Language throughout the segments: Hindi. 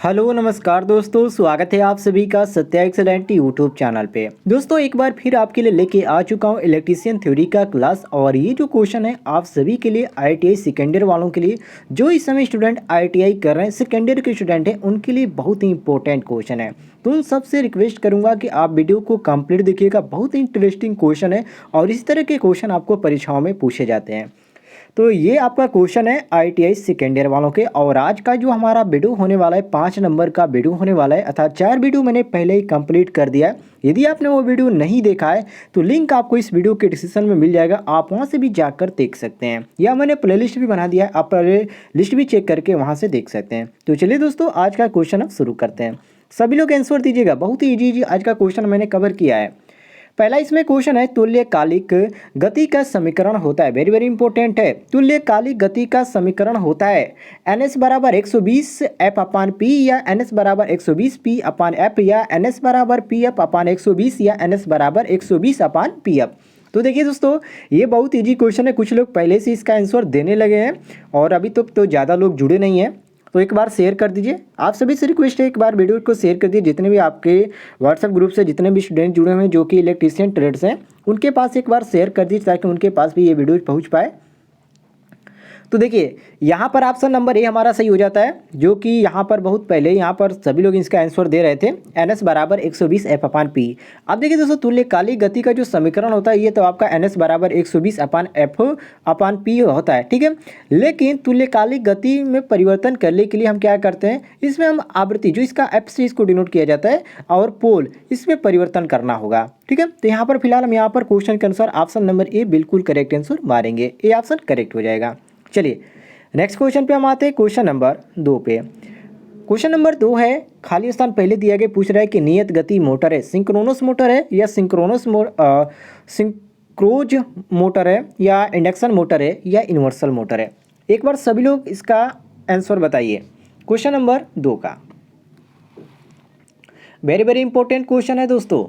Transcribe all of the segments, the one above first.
हेलो नमस्कार दोस्तों, स्वागत है आप सभी का सत्या एक्सेलेंट यूट्यूब चैनल पे। दोस्तों एक बार फिर आपके लिए लेके आ चुका हूँ इलेक्ट्रीशियन थ्योरी का क्लास। और ये जो क्वेश्चन है आप सभी के लिए आईटीआई सेकेंड ईयर वालों के लिए, जो इस समय स्टूडेंट आईटीआई कर रहे हैं, सेकेंड ईयर के स्टूडेंट हैं, उनके लिए बहुत ही इंपॉर्टेंट क्वेश्चन है। तो उन सबसे रिक्वेस्ट करूंगा कि आप वीडियो को कंप्लीट देखिएगा, बहुत ही इंटरेस्टिंग क्वेश्चन है और इस तरह के क्वेश्चन आपको परीक्षाओं में पूछे जाते हैं। तो ये आपका क्वेश्चन है आईटीआई सेकेंड ईयर वालों के। और आज का जो हमारा वीडियो होने वाला है 5 नंबर का वीडियो होने वाला है, अर्थात 4 वीडियो मैंने पहले ही कंप्लीट कर दिया है। यदि आपने वो वीडियो नहीं देखा है तो लिंक आपको इस वीडियो के डिस्क्रिप्शन में मिल जाएगा, आप वहाँ से भी जाकर देख सकते हैं, या मैंने प्लेलिस्ट भी बना दिया है, आप प्ले लिस्ट भी चेक करके वहाँ से देख सकते हैं। तो चलिए दोस्तों आज का क्वेश्चन अब शुरू करते हैं। सभी लोग आंसर दीजिएगा, बहुत ही ईजी आज का क्वेश्चन मैंने कवर किया है। पहला इसमें क्वेश्चन है, तुल्यकालिक गति का समीकरण होता है, वेरी वेरी इंपॉर्टेंट है। तुल्यकालिक गति का समीकरण होता है NS बराबर 120 F अपान P, या NS बराबर 120 P अपान F, या NS बराबर PF अपान 120, या NS बराबर 120 अपान PF। तो देखिए दोस्तों ये बहुत इजी क्वेश्चन है, कुछ लोग पहले से इसका आंसर देने लगे हैं और अभी तक तो ज़्यादा लोग जुड़े नहीं हैं। तो एक बार शेयर कर दीजिए, आप सभी से रिक्वेस्ट है एक बार वीडियो को शेयर कर दीजिए, जितने भी आपके व्हाट्सएप ग्रुप से जितने भी स्टूडेंट जुड़े हुए हैं जो कि इलेक्ट्रीशियन ट्रेड्स हैं, उनके पास एक बार शेयर कर दीजिए ताकि उनके पास भी ये वीडियो पहुंच पाए। तो देखिए यहाँ पर ऑप्शन नंबर ए हमारा सही हो जाता है, जो कि यहाँ पर बहुत पहले यहाँ पर सभी लोग इसका आंसर दे रहे थे, NS बराबर 120 F अपान P। अब देखिए दोस्तों तुल्यकालिक गति का जो समीकरण होता है ये तो आपका NS बराबर 120 अपान F अपान P होता है, ठीक है। लेकिन तुल्यकालिक गति में परिवर्तन करने के लिए हम क्या करते हैं, इसमें हम आवृत्ति जो इसका F से इसको डिनोट किया जाता है और पोल इसमें परिवर्तन करना होगा, ठीक है। तो यहाँ पर फिलहाल हम यहाँ पर क्वेश्चन के अनुसार ऑप्शन नंबर ए बिल्कुल करेक्ट आंसर मारेंगे, ए ऑप्शन करेक्ट हो जाएगा। चलिए नेक्स्ट क्वेश्चन पे हम आते हैं, क्वेश्चन नंबर 2 पे। क्वेश्चन नंबर 2 है, खाली स्थान पहले दिया गया, पूछ रहा है कि नियत गति मोटर है, सिंक्रोनस मोटर है या सिंक्रोज मोटर है, या इंडक्शन मोटर है, या यूनिवर्सल मोटर है। एक बार सभी लोग इसका आंसर बताइए क्वेश्चन नंबर 2 का। वेरी वेरी इंपॉर्टेंट क्वेश्चन है दोस्तों।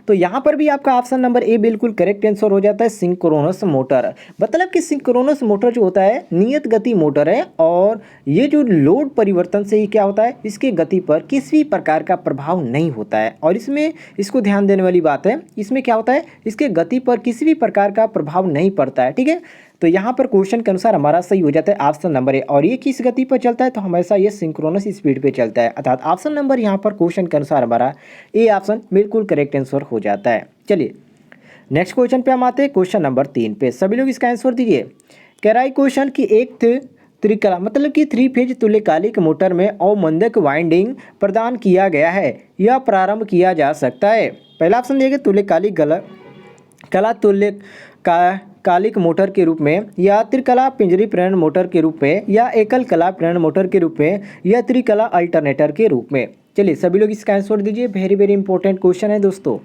तो यहाँ पर भी आपका ऑप्शन नंबर ए बिल्कुल करेक्ट आंसर हो जाता है, सिंक्रोनस मोटर। मतलब कि सिंक्रोनस मोटर जो होता है नियत गति मोटर है, और ये जो लोड परिवर्तन से ही क्या होता है, इसके गति पर किसी प्रकार का प्रभाव नहीं होता है। और इसमें इसको ध्यान देने वाली बात है, इसमें क्या होता है, इसके गति पर किसी भी प्रकार का प्रभाव नहीं पड़ता है, ठीक है। तो यहाँ पर क्वेश्चन के अनुसार हमारा सही हो जाता है ऑप्शन नंबर ए। और ये किस गति पर चलता है, तो हमेशा ये सिंक्रोनस स्पीड पे चलता है, अर्थात ऑप्शन नंबर यहाँ पर क्वेश्चन के अनुसार हमारा ए ऑप्शन बिल्कुल करेक्ट आंसर हो जाता है। चलिए नेक्स्ट क्वेश्चन पे हम आते हैं, क्वेश्चन नंबर 3 पे। सभी लोग इसका आंसर दीजिए। कह रहा है क्वेश्चन की एक त्रिकला मतलब कि 3 फेज तुल्यकालिक मोटर में अवमंदक वाइंडिंग प्रदान किया गया है, यह प्रारंभ किया जा सकता है। पहला ऑप्शन दिया गया तुल्यकालिक कला तुल्य कालिक मोटर के रूप में, या त्रिकला पिंजरी प्रेरण मोटर के रूप में, या एकल कला प्रेरण मोटर के रूप में, या त्रिकला अल्टरनेटर के रूप में। चलिए सभी लोग इसका आंसर दीजिए, वेरी वेरी इंपॉर्टेंट क्वेश्चन है दोस्तों।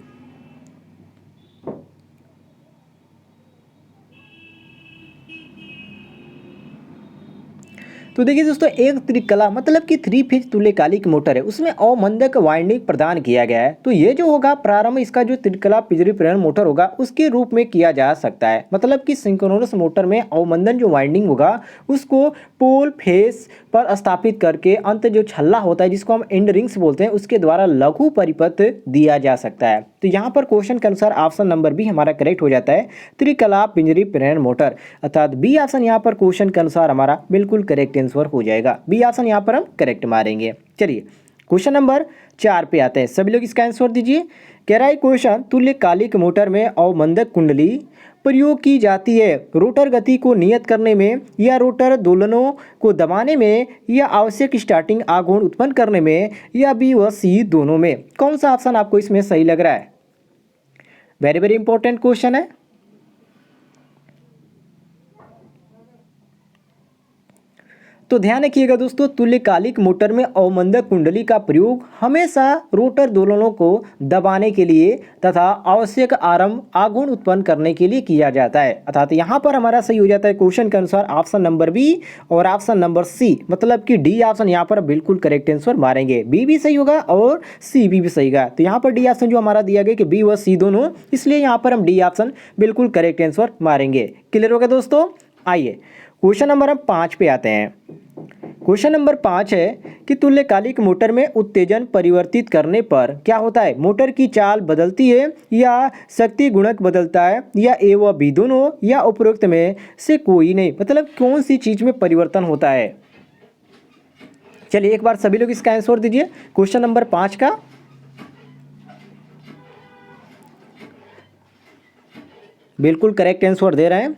तो देखिए दोस्तों एक त्रिकला मतलब कि 3 फेज तुल्यकालिक मोटर है, उसमें अवमंदक वाइंडिंग प्रदान किया गया है। तो ये जो होगा प्रारंभ इसका जो त्रिकला पिंजरी प्रेरण मोटर होगा उसके रूप में किया जा सकता है। मतलब कि सिंक्रोनस मोटर में अवमंदन जो वाइंडिंग होगा उसको पोल फेस पर स्थापित करके अंत जो छल्ला होता है जिसको हम एंड रिंग्स बोलते हैं उसके द्वारा लघु परिपथ दिया जा सकता है। तो यहाँ पर क्वेश्चन के अनुसार ऑप्शन नंबर बी हमारा करेक्ट हो जाता है, त्रिकला पिंजरी प्रेरण मोटर, अर्थात बी ऑप्शन यहाँ पर क्वेश्चन के अनुसार हमारा बिल्कुल करेक्ट आंसर हो जाएगा। बी ऑप्शन यहाँ पर हम करेक्ट मारेंगे। चलिए क्वेश्चन नंबर 4 पे आते हैं, सभी लोग इसका आंसर दीजिए। कह रहा है क्वेश्चन तुल्यकालिक मोटर में अवमंदक कुंडली प्रयोग की जाती है रोटर गति को नियत करने में, या रोटर दोलनों को दबाने में, या आवश्यक स्टार्टिंग आघूर्ण उत्पन्न करने में, या बी व सी दोनों में। कौन सा ऑप्शन आपको इसमें सही लग रहा है? वेरी वेरी इंपॉर्टेंट क्वेश्चन है। तो ध्यान रखिएगा दोस्तों, तुल्यकालिक मोटर में अवमंदक कुंडली का प्रयोग हमेशा रोटर दोलनों को दबाने के लिए तथा आवश्यक आरंभ आघूर्ण उत्पन्न करने के लिए किया जाता है। अर्थात यहाँ पर हमारा सही हो जाता है क्वेश्चन के अनुसार ऑप्शन नंबर बी और ऑप्शन नंबर सी, मतलब कि डी ऑप्शन यहाँ पर बिल्कुल करेक्ट आंसर मारेंगे। बी भी सही होगा और सी भी सही होगा। तो यहाँ पर डी ऑप्शन जो हमारा दिया गया कि बी व सी दोनों, इसलिए यहाँ पर हम डी ऑप्शन बिल्कुल करेक्ट आंसर मारेंगे। क्लियर होगा दोस्तों? आइए क्वेश्चन नंबर हम 5 पे आते हैं। क्वेश्चन नंबर 5 है कि तुल्यकालिक मोटर में उत्तेजन परिवर्तित करने पर क्या होता है? मोटर की चाल बदलती है या शक्ति गुणक बदलता है या ए व बी दोनों या उपरोक्त में से कोई नहीं। मतलब कौन सी चीज में परिवर्तन होता है? चलिए एक बार सभी लोग इसका आंसर दीजिए क्वेश्चन नंबर 5 का। बिल्कुल करेक्ट आंसर दे रहे हैं।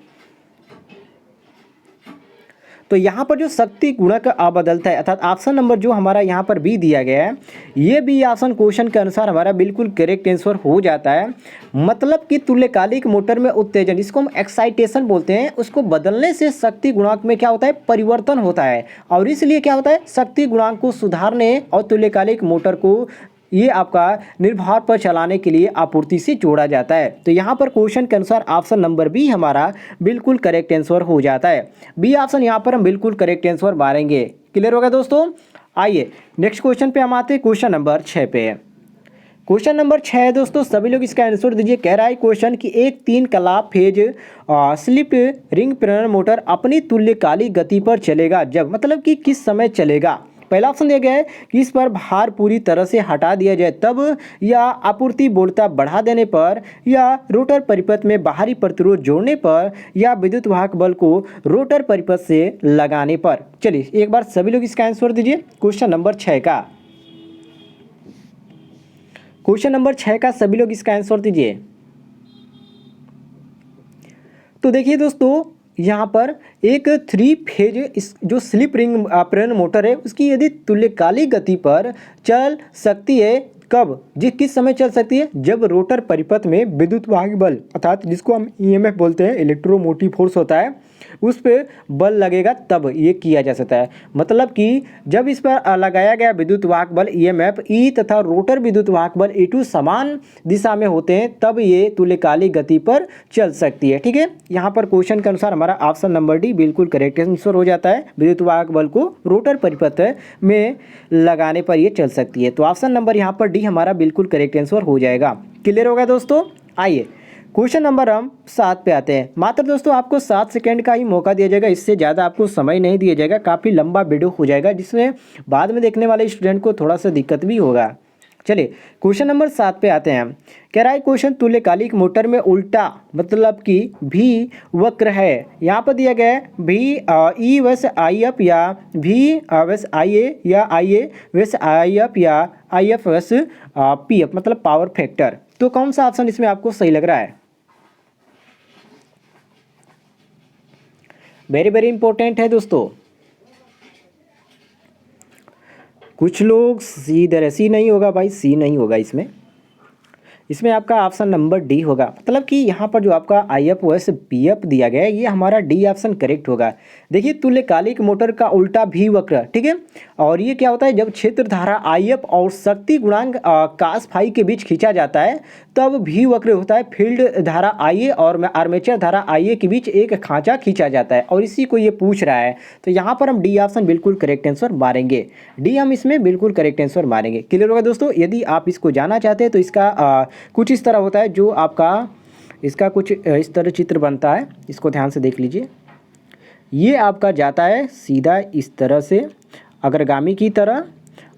तो यहाँ पर जो शक्ति गुणक बदलता है अर्थात ऑप्शन नंबर जो हमारा यहाँ पर बी दिया गया है, ये बी ऑप्शन क्वेश्चन के अनुसार हमारा बिल्कुल करेक्ट आंसर हो जाता है। मतलब कि तुल्यकालिक मोटर में उत्तेजन, जिसको हम एक्साइटेशन बोलते हैं, उसको बदलने से शक्ति गुणांक में क्या होता है? परिवर्तन होता है। और इसलिए क्या होता है? शक्ति गुणांक को सुधारने और तुल्यकालिक मोटर को ये आपका निर्भर पर चलाने के लिए आपूर्ति से जोड़ा जाता है। तो यहाँ पर क्वेश्चन के अनुसार ऑप्शन नंबर बी हमारा बिल्कुल करेक्ट आंसर हो जाता है। बी ऑप्शन यहाँ पर हम बिल्कुल करेक्ट आंसर मारेंगे। क्लियर होगा दोस्तों? आइए नेक्स्ट क्वेश्चन पे हम आते हैं। क्वेश्चन नंबर 6 पे। क्वेश्चन नंबर 6 है दोस्तों, सभी लोग इसका आंसर दीजिए। कह रहा है क्वेश्चन कि एक 3 कला फेज स्लिप रिंग प्रेरण मोटर अपनी तुल्यकालिक गति पर चलेगा जब, मतलब कि किस समय चलेगा? पहला ऑप्शन दिया गया है कि इस पर भार पूरी तरह से हटा दिया जाए तब, या आपूर्ति बोलता बढ़ा देने पर, या रोटर परिपथ में बाहरी प्रतिरोध जोड़ने पर, या विद्युत वाहक बल को रोटर परिपथ से लगाने पर। चलिए एक बार सभी लोग इसका आंसर दीजिए क्वेश्चन नंबर 6 का। क्वेश्चन नंबर 6 का सभी लोग इसका आंसर दीजिए। तो देखिए दोस्तों, यहाँ पर एक 3 फेज जो स्लिप रिंग प्रेरण मोटर है, उसकी यदि तुल्यकालिक गति पर चल सकती है कब, किस समय चल सकती है? जब रोटर परिपथ में विद्युत वाहक बल अर्थात जिसको हम ईएमएफ बोलते हैं, इलेक्ट्रोमोटिव फोर्स होता है, उस पर बल लगेगा तब ये किया जा सकता है। मतलब कि जब इस पर लगाया गया विद्युत वाहक बल ईएमएफ ई तथा रोटर विद्युत वाहक बल ई2 समान दिशा में होते हैं तब ये तुल्यकालिक गति पर चल सकती है। ठीक है, यहाँ पर क्वेश्चन के अनुसार हमारा ऑप्शन नंबर डी बिल्कुल करेक्ट आंसर हो जाता है। विद्युत वाहक बल को रोटर परिपथ में लगाने पर यह चल सकती है। तो ऑप्शन नंबर यहाँ पर डी हमारा बिल्कुल करेक्ट आंसर हो जाएगा। क्लियर होगा दोस्तों? आइए क्वेश्चन नंबर हम 7 पे आते हैं। मात्र दोस्तों आपको 7 सेकंड का ही मौका दिया जाएगा, इससे ज़्यादा आपको समय नहीं दिया जाएगा। काफ़ी लंबा वीडियो हो जाएगा जिसमें बाद में देखने वाले स्टूडेंट को थोड़ा सा दिक्कत भी होगा। चलिए क्वेश्चन नंबर 7 पे आते हैं। कह रहा है क्वेश्चन तुल्यकालिक मोटर में उल्टा मतलब कि भी वक्र है। यहाँ पर दिया गया है भी ई वैस आई एफ या भी वैस आई ए या आई ए वैस आई एफ या आई एफ वैस पी एफ, मतलब पावर फैक्टर। तो कौन सा ऑप्शन इसमें आपको सही लग रहा है? वेरी वेरी इंपॉर्टेंट है दोस्तों। कुछ लोग सी दे रहे, सी नहीं होगा भाई, सी नहीं होगा इसमें आपका ऑप्शन नंबर डी होगा। मतलब कि यहाँ पर जो आपका आई एफ वैस पी एफ दिया गया है, ये हमारा डी ऑप्शन करेक्ट होगा। देखिए तुल्यकालिक मोटर का उल्टा भी वक्र, ठीक है, और ये क्या होता है? जब क्षेत्र धारा आई एफ और शक्ति गुणांक कास फाई के बीच खींचा जाता है तब भी वक्र होता है। फील्ड धारा आई ए और आर्मेचर धारा आई ए के बीच एक खांचा खींचा जाता है, और इसी को ये पूछ रहा है। तो यहाँ पर हम डी ऑप्शन बिल्कुल करेक्ट आंसर मारेंगे। डी हम इसमें बिल्कुल करेक्ट आंसर मारेंगे। क्लियर होगा दोस्तों? यदि आप इसको जानना चाहते हैं तो इसका कुछ इस तरह होता है, जो आपका इसका कुछ इस तरह चित्र बनता है, इसको ध्यान से देख लीजिए। ये आपका जाता है सीधा इस तरह से अग्रगामी की तरह,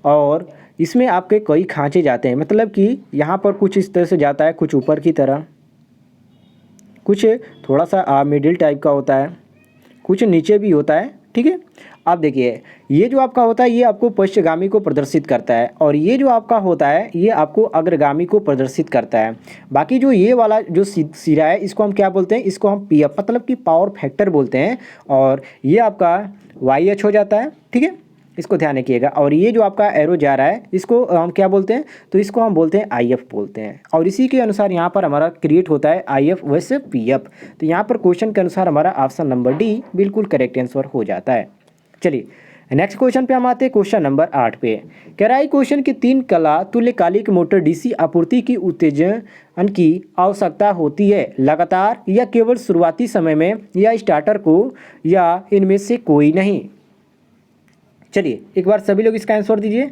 और इसमें आपके कई खांचे जाते हैं। मतलब कि यहाँ पर कुछ इस तरह से जाता है, कुछ ऊपर की तरह, कुछ थोड़ा सा मिडिल टाइप का होता है, कुछ नीचे भी होता है। ठीक है, अब देखिए ये जो आपका होता है ये आपको पश्चगामी को प्रदर्शित करता है, और ये जो आपका होता है ये आपको अग्रगामी को प्रदर्शित करता है। बाकी जो ये वाला जो सिरा है इसको हम क्या बोलते हैं? इसको हम पी एफ मतलब कि पावर फैक्टर बोलते हैं, और ये आपका वाई एच हो जाता है। ठीक है, इसको ध्यान रखिएगा। और ये जो आपका एरो जा रहा है इसको हम क्या बोलते हैं? तो इसको हम बोलते हैं आई एफ बोलते हैं, और इसी के अनुसार यहाँ पर हमारा क्रिएट होता है आई एफ वैसे पी एफ। तो यहाँ पर क्वेश्चन के अनुसार हमारा ऑप्शन नंबर डी बिल्कुल करेक्ट आंसर हो जाता है। चलिए नेक्स्ट क्वेश्चन पे हम आते हैं। क्वेश्चन नंबर 8 पे कह रहा है क्वेश्चन की 3 कला तुल्यकालिक मोटर डीसी आपूर्ति की उत्तेजन की आवश्यकता होती है लगातार या केवल शुरुआती समय में, या स्टार्टर को, या इनमें से कोई नहीं। चलिए एक बार सभी लोग इसका आंसर दीजिए।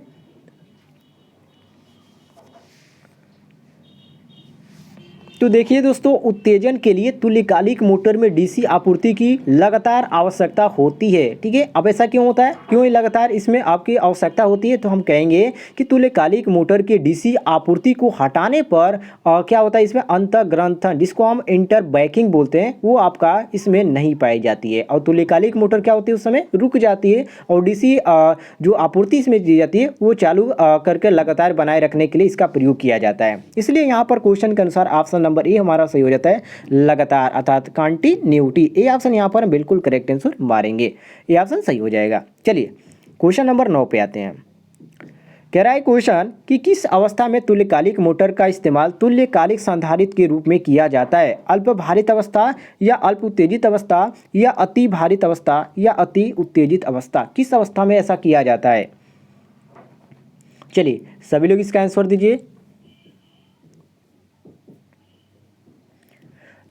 तो देखिए दोस्तों, उत्तेजन के लिए तुल्यकालिक मोटर में डीसी आपूर्ति की लगातार आवश्यकता होती है। ठीक है, अब ऐसा क्यों होता है, क्यों ये लगातार इसमें आपकी आवश्यकता होती है, तो हम कहेंगे कि तुल्यकालिक मोटर के डीसी आपूर्ति को हटाने पर क्या होता है, इसमें अंतर्ग्रंथन, जिसको हम इंटर बैकिंग बोलते हैं, वो आपका इसमें नहीं पाई जाती है और तुल्यकालिक मोटर क्या होती है उस समय रुक जाती है और डीसी जो आपूर्ति इसमें दी जाती है वो चालू करके लगातार बनाए रखने के लिए इसका प्रयोग किया जाता है। इसलिए यहाँ पर क्वेश्चन के अनुसार ऑप्शन नंबर ए हमारा सही हो जाता है, लगातार अर्थात कंटिन्यूटी। ए ऑप्शन यहाँ पर हम बिल्कुल करेक्ट आंसर मारेंगे, ए ऑप्शन सही हो जाएगा। चलिए क्वेश्चन नंबर 9 पे आते हैं। कह रहा है क्वेश्चन कि किस अवस्था में तुल्यकालिक मोटर का इस्तेमाल तुल्यकालिक संधारित्र के रूप में किया जाता है, अल्प भारित अवस्था या अल्प उत्तेजित अवस्था या अति भारित अवस्था या अति उत्तेजित अवस्था, किस अवस्था में ऐसा किया जाता है। चलिए सभी लोग इसका आंसर दीजिए।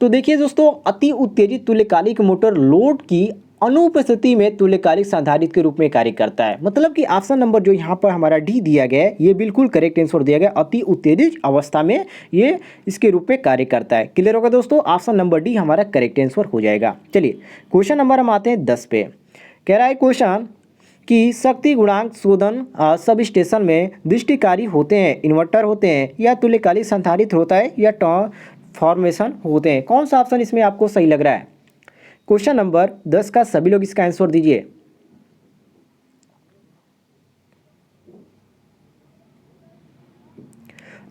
तो देखिए दोस्तों, अति उत्तेजित तुल्यकालिक मोटर लोड की अनुपस्थिति में तुल्यकालिक संधारित्र के रूप में कार्य करता है। मतलब कि ऑप्शन नंबर जो यहाँ पर हमारा डी दिया गया है ये बिल्कुल करेक्ट आंसर दिया गया, अति उत्तेजित अवस्था में ये इसके रूप में कार्य करता है। क्लियर होगा दोस्तों, ऑप्शन नंबर डी हमारा करेक्ट आंसर हो जाएगा। चलिए क्वेश्चन नंबर हम आते हैं 10 पे। कह रहा है क्वेश्चन कि शक्ति गुणांक शोधन सब स्टेशन में दृष्टिकारी होते हैं, इन्वर्टर होते हैं या तुल्यकालिक संधारित्र होता है या ट्रांसफॉर्मेशन होते हैं, कौन सा ऑप्शन इसमें आपको सही लग रहा है। क्वेश्चन नंबर 10 का सभी लोग इसका आंसर दीजिए।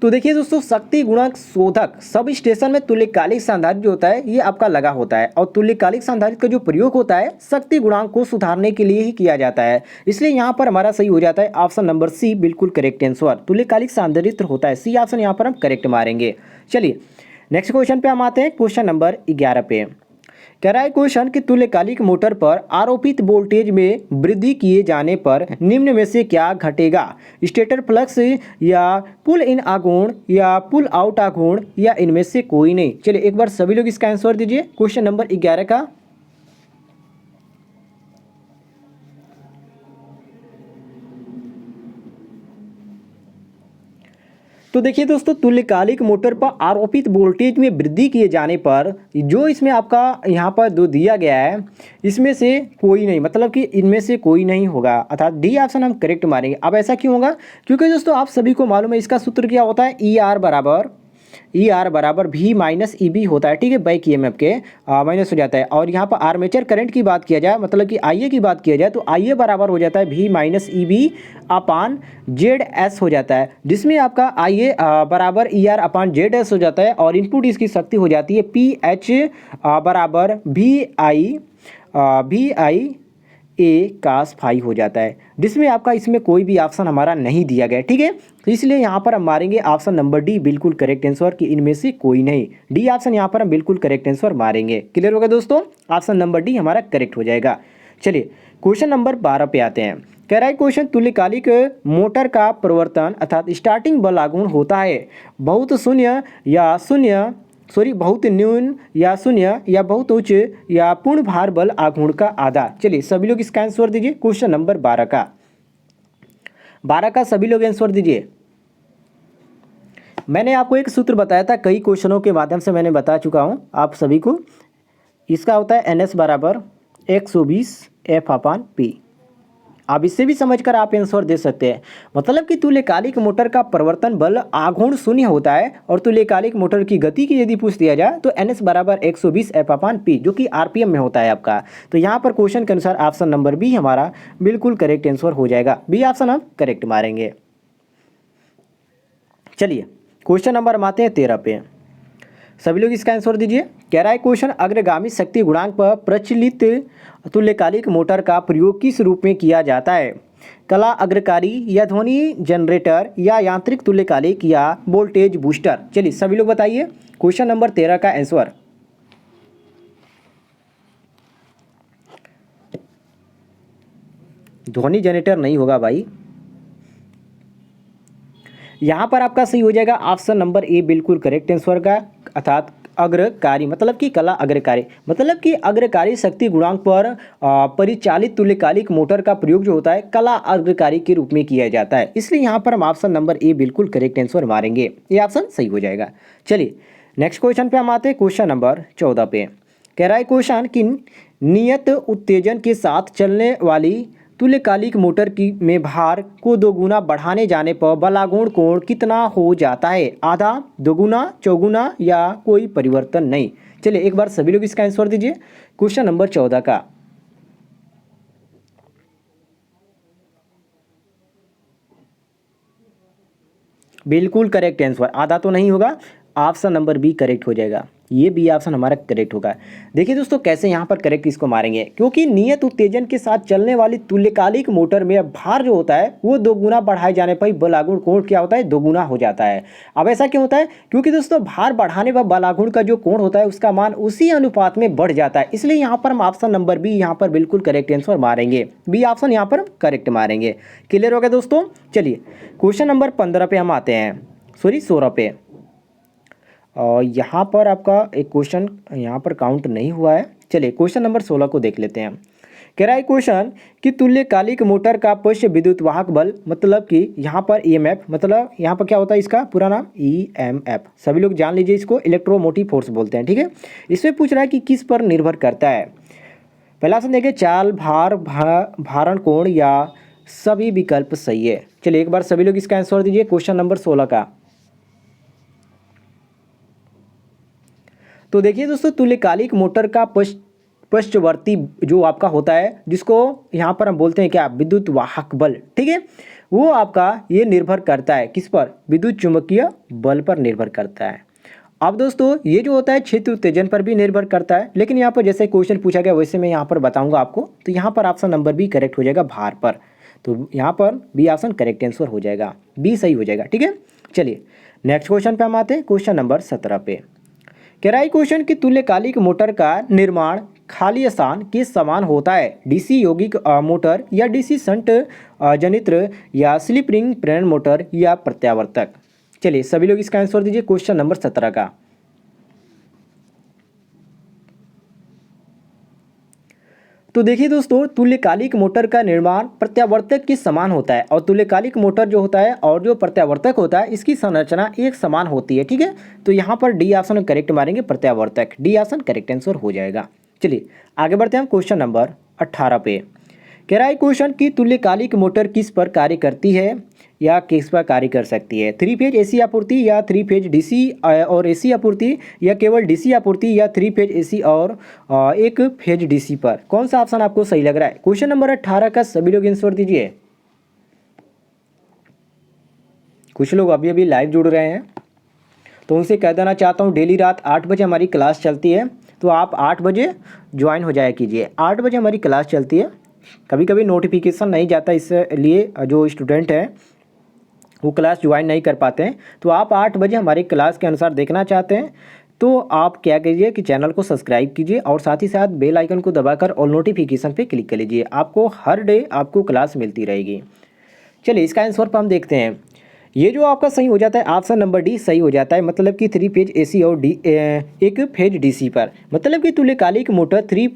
तो देखिए दोस्तों, शक्ति गुणक शोधक सब स्टेशन में तुल्यकालिक संधारित्र जो होता है ये आपका लगा होता है और तुल्यकालिक संधारित्र का जो प्रयोग होता है शक्ति गुणांक को सुधारने के लिए ही किया जाता है। इसलिए यहाँ पर हमारा सही हो जाता है ऑप्शन नंबर सी बिल्कुल करेक्ट आंसर, तुल्यकालिक संधारित्र होता है, सी ऑप्शन यहाँ पर हम करेक्ट मारेंगे। चलिए नेक्स्ट क्वेश्चन पे हम आते हैं, क्वेश्चन नंबर 11 पे। कह रहा है क्वेश्चन कि तुल्यकालिक मोटर पर आरोपित वोल्टेज में वृद्धि किए जाने पर निम्न में से क्या घटेगा, स्टेटर फ्लक्स या पुल इन आघूर्ण या पुल आउट आघूर्ण या इनमें से कोई नहीं। चलिए एक बार सभी लोग इसका आंसर दीजिए क्वेश्चन नंबर 11 का। तो देखिए दोस्तों, तुल्यकालिक मोटर पर आरोपित वोल्टेज में वृद्धि किए जाने पर जो इसमें आपका यहाँ पर जो दिया गया है इसमें से कोई नहीं, मतलब कि इनमें से कोई नहीं होगा, अर्थात डी ऑप्शन हम करेक्ट मारेंगे। अब ऐसा क्यों होगा, क्योंकि दोस्तों आप सभी को मालूम है इसका सूत्र क्या होता है, ई आर बराबर भी माइनस ई बी होता है। ठीक है, बैक ईएमएफ के माइनस हो जाता है और यहाँ पर आर्मेचर करंट की बात किया जाए, मतलब कि आई ए की बात किया जाए तो आई ए बराबर हो जाता है भी minus E B upon Z S हो जाता है, जिसमें आपका आई ए बराबर E R upon Z S हो जाता है और इनपुट इसकी शक्ति हो जाती है पी एच बराबर भी आई ए कास फाई हो जाता है, जिसमें आपका इसमें कोई भी ऑप्शन हमारा नहीं दिया गया। ठीक है, तो इसलिए यहाँ पर हम मारेंगे ऑप्शन नंबर डी बिल्कुल करेक्ट आंसर कि इनमें से कोई नहीं, डी ऑप्शन यहाँ पर हम बिल्कुल करेक्ट आंसर मारेंगे। क्लियर होगा दोस्तों, ऑप्शन नंबर डी हमारा करेक्ट हो जाएगा। चलिए क्वेश्चन नंबर 12 पे आते हैं। कह रहा है क्वेश्चन तुल्यकालिक मोटर का प्रवर्तन अर्थात स्टार्टिंग बल आघूर्ण होता है बहुत न्यून या शून्य या बहुत उच्च या पूर्ण भार बल आघूर्ण का आधा। चलिए सभी लोग इसका आंसर दीजिए क्वेश्चन नंबर 12 का सभी लोग आंसर दीजिए। मैंने आपको एक सूत्र बताया था, कई क्वेश्चनों के माध्यम से मैंने बता चुका हूं आप सभी को, इसका होता है एन एस बराबर 120 एफ अपान पी। अब इससे भी समझकर आप आंसर दे सकते हैं, मतलब कि तुल्यकालिक मोटर का परिवर्तन बल आघूर्ण शून्य होता है और तुल्यकालिक मोटर की गति की यदि पूछ दिया जाए तो एन एस बराबर 120 एफ अपान पी, जो कि आरपीएम में होता है आपका। तो यहाँ पर क्वेश्चन के अनुसार ऑप्शन नंबर बी हमारा बिल्कुल करेक्ट आंसर हो जाएगा, बी ऑप्शन हम करेक्ट मारेंगे। चलिए क्वेश्चन नंबर हम आते हैं 13 पे, सभी लोग इसका आंसर दीजिए। कह रहा है क्वेश्चन अग्रगामी शक्ति गुणांक पर प्रचलित तुल्यकालिक मोटर का प्रयोग किस रूप में किया जाता है, कला अग्रकारी या ध्वनि जनरेटर या यांत्रिक तुल्यकालिक या वोल्टेज बूस्टर। चलिए सभी लोग बताइए क्वेश्चन नंबर 13 का आंसर। ध्वनि जनरेटर नहीं होगा भाई, यहाँ पर आपका सही हो जाएगा ऑप्शन नंबर ए बिल्कुल करेक्ट आंसर का, अर्थात अग्रकारी, मतलब कि कला अग्रकारी, मतलब कि अग्रकारी शक्ति गुणांक पर परिचालित तुल्यकालिक मोटर का प्रयोग जो होता है कला अग्रकारी के रूप में किया जाता है। इसलिए यहाँ पर हम ऑप्शन नंबर ए बिल्कुल करेक्ट आंसर मारेंगे, ये ऑप्शन सही हो जाएगा। चलिए नेक्स्ट क्वेश्चन पे हम आते हैं क्वेश्चन नंबर 14 पे। कह रहा है क्वेश्चन कि नियत उत्तेजन के साथ चलने वाली तुल्यकालिक मोटर की में भार को दोगुना बढ़ाने जाने पर बलागुण कोण कितना हो जाता है? आधा, दोगुना, चौगुना या कोई परिवर्तन नहीं। चलिए एक बार सभी लोग इसका आंसर दीजिए क्वेश्चन नंबर 14 का। बिल्कुल करेक्ट आंसर, आधा तो नहीं होगा, ऑप्शन नंबर बी करेक्ट हो जाएगा। ये बी ऑप्शन हमारा करेक्ट होगा। देखिए दोस्तों कैसे यहाँ पर करेक्ट इसको मारेंगे, क्योंकि नियत उत्तेजन के साथ चलने वाली तुल्यकालिक मोटर में भार जो होता है वो दोगुना बढ़ाए जाने पर बलागुण कोण क्या होता है? दोगुना हो जाता है। अब ऐसा क्यों होता है? क्योंकि दोस्तों भार बढ़ाने पर बलागुण का जो कोण होता है उसका मान उसी अनुपात में बढ़ जाता है, इसलिए यहाँ पर हम ऑप्शन नंबर बी यहाँ पर बिल्कुल करेक्ट आंसर मारेंगे। बी ऑप्शन यहाँ पर करेक्ट मारेंगे। क्लियर हो गया दोस्तों। चलिए क्वेश्चन नंबर 15 पे हम आते हैं, सॉरी 16 पे। और यहाँ पर आपका एक क्वेश्चन यहाँ पर काउंट नहीं हुआ है। चलिए क्वेश्चन नंबर 16 को देख लेते हैं। कह रहा है क्वेश्चन कि तुल्यकालिक मोटर का पश्च विद्युत वाहक बल, मतलब कि यहाँ पर ईएमएफ, मतलब यहाँ पर क्या होता है इसका पूरा नाम? ईएमएफ। सभी लोग जान लीजिए, इसको इलेक्ट्रोमोटिव फोर्स बोलते हैं। ठीक है, इसमें पूछ रहा है कि किस पर निर्भर करता है। पहला ऑप्शन देखिए, चाल, भार, भारण कोण या सभी विकल्प सही है। चलिए एक बार सभी लोग इसका आंसर दीजिए क्वेश्चन नंबर 16 का। तो देखिए दोस्तों तुल्यकालिक मोटर का पश्चवर्ती जो आपका होता है, जिसको यहाँ पर हम बोलते हैं क्या? विद्युत वाहक बल। ठीक है, वो आपका ये निर्भर करता है किस पर? विद्युत चुंबकीय बल पर निर्भर करता है। अब दोस्तों ये जो होता है क्षेत्र उत्तेजन पर भी निर्भर करता है, लेकिन यहाँ पर जैसे क्वेश्चन पूछा गया वैसे मैं यहाँ पर बताऊंगा आपको। तो यहाँ पर ऑप्शन नंबर बी करेक्ट हो जाएगा, भार पर। तो यहाँ पर बी ऑप्शन करेक्ट आंसर हो जाएगा, बी सही हो जाएगा। ठीक है, चलिए नेक्स्ट क्वेश्चन पे हम आते हैं, क्वेश्चन नंबर 17 पे। कह रहा है क्वेश्चन कि तुल्यकालिक मोटर का निर्माण खाली स्थान के समान होता है? डीसी यौगिक मोटर या डीसी शंट जनित्र या स्लिप रिंग प्रेरण मोटर या प्रत्यावर्तक। चलिए सभी लोग इसका आंसर दीजिए क्वेश्चन नंबर 17 का। तो देखिए दोस्तों तुल्यकालिक मोटर का निर्माण प्रत्यावर्तक के समान होता है, और तुल्यकालिक मोटर जो होता है और जो प्रत्यावर्तक होता है इसकी संरचना एक समान होती है। ठीक है, तो यहाँ पर डी ऑप्शन करेक्ट मारेंगे, प्रत्यावर्तक। डी ऑप्शन करेक्ट आंसर हो जाएगा। चलिए आगे बढ़ते हैं हम क्वेश्चन नंबर 18 पे। कह रहा है क्वेश्चन की तुल्यकालिक मोटर किस पर कार्य करती है या किस पर कार्य कर सकती है? 3 फेज एसी आपूर्ति या 3 फेज डीसी और एसी आपूर्ति, या केवल डीसी आपूर्ति, या 3 फेज एसी और 1 फेज डीसी पर? कौन सा ऑप्शन आपको सही लग रहा है? क्वेश्चन नंबर 18 का सभी लोग आंसर दीजिए। कुछ लोग अभी अभी लाइव जुड़ रहे हैं, तो उनसे कह देना चाहता हूँ डेली रात 8 बजे हमारी क्लास चलती है, तो आप 8 बजे ज्वाइन हो जाया कीजिए। 8 बजे हमारी क्लास चलती है। कभी कभी नोटिफिकेशन नहीं जाता, इसलिए जो स्टूडेंट हैं वो क्लास ज्वाइन नहीं कर पाते हैं। तो आप 8 बजे हमारी क्लास के अनुसार देखना चाहते हैं तो आप क्या कीजिए कि चैनल को सब्सक्राइब कीजिए और साथ ही साथ बेल आइकन को दबाकर ऑल नोटिफिकेशन पे क्लिक कर लीजिए। आपको हर डे आपको क्लास मिलती रहेगी। चलिए इसका आंसर पर हम देखते हैं। ये जो आपका सही हो जाता है ऑप्शन नंबर डी सही हो जाता है, मतलब कि 3 फेज एसी और 1 फेज डीसी पर, मतलब कि तुल्यकालिक मोटर 3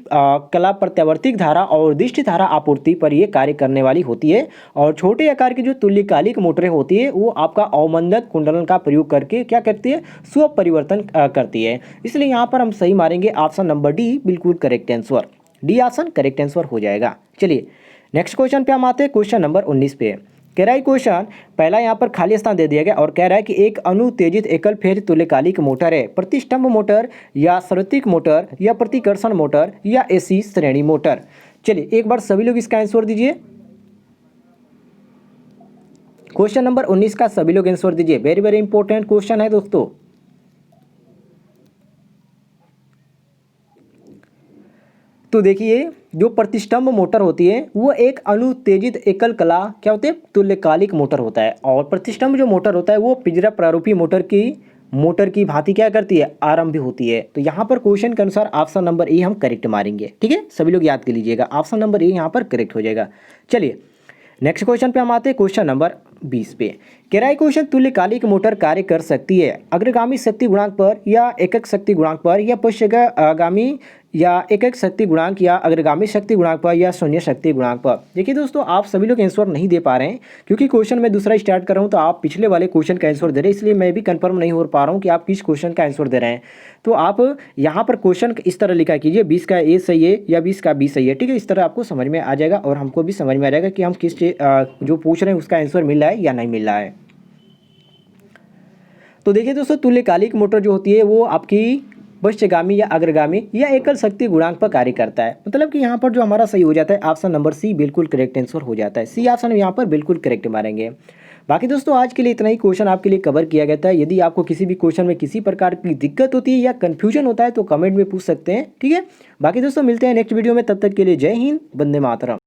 कला प्रत्यावर्तिक धारा और दिष्ट धारा आपूर्ति पर ये कार्य करने वाली होती है। और छोटे आकार की जो तुल्यकालिक मोटरें होती है वो आपका अवमंदक कुंडलन का प्रयोग करके क्या करती है? स्व परिवर्तन करती है। इसलिए यहाँ पर हम सही मारेंगे ऑप्शन नंबर डी, बिल्कुल correct answer. D option correct answer हो जाएगा। चलिए नेक्स्ट क्वेश्चन पे हम आते हैं, क्वेश्चन नंबर 19 पे। कह रहा है क्वेश्चन, पहला यहाँ पर खाली स्थान दे दिया गया और कह रहा है कि एक अनुत्तेजित एकल फेज तुल्यकालिक मोटर है, प्रतिष्ठंभ मोटर या सर्वत्रिक मोटर या प्रतिकर्षण मोटर या एसी श्रेणी मोटर। चलिए एक बार सभी लोग इसका आंसर दीजिए। क्वेश्चन नंबर 19 का सभी लोग आंसर दीजिए, वेरी वेरी इंपॉर्टेंट क्वेश्चन है दोस्तों। तो देखिए जो प्रतिष्ठंभ मोटर होती है वो एक अनुत्तेजित एकल कला क्या होती है? तुल्यकालिक मोटर होता है। और प्रतिष्ठंभ जो मोटर होता है वो पिंजरा प्रारूपी मोटर की भांति क्या करती है? आरंभ होती है। तो यहाँ पर क्वेश्चन के अनुसार ऑप्शन नंबर ए हम करेक्ट मारेंगे। ठीक है, सभी लोग याद कर लीजिएगा, ऑप्शन नंबर ए यहाँ पर करेक्ट हो जाएगा। चलिए नेक्स्ट क्वेश्चन पे हम आते हैं, क्वेश्चन नंबर 20 पे। कह रहा है क्वेश्चन, तुल्यकालिक मोटर कार्य कर सकती है अग्रगामी शक्ति गुणांक पर या एकक शक्ति गुणांक पर या पश्चगामी या एकक शक्ति गुणांक या अग्रगामी शक्ति गुणांक पर या शून्य शक्ति गुणांक पर। देखिए दोस्तों, आप सभी लोग आंसर नहीं दे पा रहे हैं क्योंकि क्वेश्चन मैं दूसरा स्टार्ट कर रहा हूं, तो आप पिछले वाले क्वेश्चन का आंसर दे रहे हैं, इसलिए मैं भी कंफर्म नहीं हो पा रहा हूं कि आप किस क्वेश्चन का आंसर दे रहे हैं। तो आप यहाँ पर क्वेश्चन इस तरह लिखा कीजिए, 20 का ए सही है या 20 का बी सही है, ठीक है। इस तरह आपको समझ में आ जाएगा और हमको भी समझ में आ जाएगा कि हम किस जो पूछ रहे हैं उसका आंसर मिल रहा है या नहीं मिल रहा है। तो देखिए दोस्तों, तुल्यकालिक मोटर जो होती है वो आपकी पश्चगामी या अग्रगामी या एकल शक्ति गुणांक पर कार्य करता है। मतलब कि यहाँ पर जो हमारा सही हो जाता है ऑप्शन नंबर सी बिल्कुल करेक्ट आंसर हो जाता है। सी ऑप्शन यहाँ पर बिल्कुल करेक्ट मारेंगे। बाकी दोस्तों, आज के लिए इतना ही क्वेश्चन आपके लिए कवर किया गया था। यदि आपको किसी भी क्वेश्चन में किसी प्रकार की दिक्कत होती है या कन्फ्यूजन होता है तो कमेंट में पूछ सकते हैं, ठीक है। बाकी दोस्तों, मिलते हैं नेक्स्ट वीडियो में, तब तक के लिए जय हिंद, वंदे मातरम।